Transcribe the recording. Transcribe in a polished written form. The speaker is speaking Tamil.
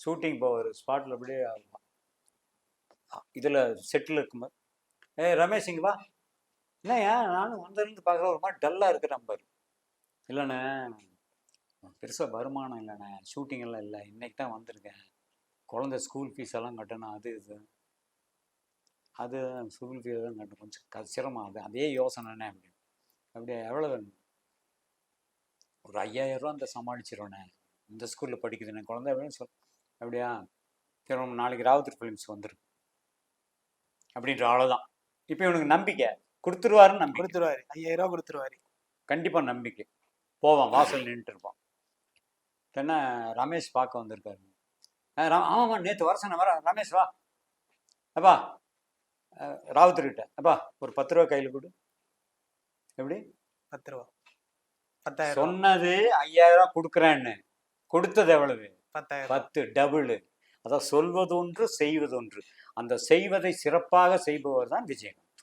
ஷூட்டிங் போவார் ஸ்பாட்டில் அப்படியே இதில் செட்டில் இருக்கும்போது ரமேஷ் இங்கே வா என்னய்யா நானும் வந்திருந்து பார்க்குற ஒரு மாதிரி டல்லாக இருக்கிற நம்பர் இல்லைண்ணே பெருசாக வருமானம் இல்லைண்ணே ஷூட்டிங் எல்லாம் இல்லை இன்னைக்கு தான் வந்திருக்கேன் குழந்தை ஸ்கூல் ஃபீஸ் எல்லாம் கட்டணும் அது இது அது ஸ்கூல் ஃபீஸ் எல்லாம் கட்டணும் கொஞ்சம் சிரமம் அது அதே யோசனைண்ணே அப்படின்னு அப்படியே எவ்வளோ வேணும் ஒரு 5000 ரூபா அந்த சமாளிச்சிருவேண்ணே இந்த ஸ்கூலில் படிக்குதுண்ணே குழந்தை அப்படின்னு அப்படியா சரி நாளைக்கு ராவுத்தர் ஃபிலிம்ஸ் வந்துடும் அப்படின்ற அவ்வளோதான். இப்போ இவனுக்கு நம்பிக்கை கொடுத்துருவாருன்னு நம்பிக்கை. கொடுத்துருவாரு 5000 ரூபா கொடுத்துருவாரு கண்டிப்பாக நம்பிக்கை. போவான் வாசல் நின்றுட்டு இருப்பான். என்ன ரமேஷ் பார்க்க வந்திருக்காரு. ஆமாம்மா நேற்று வர சொன்ன வர ரமேஷ் வா அப்பா ராவுத்தர்கிட்ட அப்பா ஒரு 10 ரூபா கையில் கொடு. எப்படி 10 ரூபா 10,000 சொன்னது 5000 ரூபா கொடுக்குறேன்னு கொடுத்தது எவ்வளவு 10,000 10 டபுள். அதான் சொல்வதொன்று செய்வதொன்று. அந்த செய்வதை சிறப்பாக செய்பவர் தான் விஜயகாந்த்.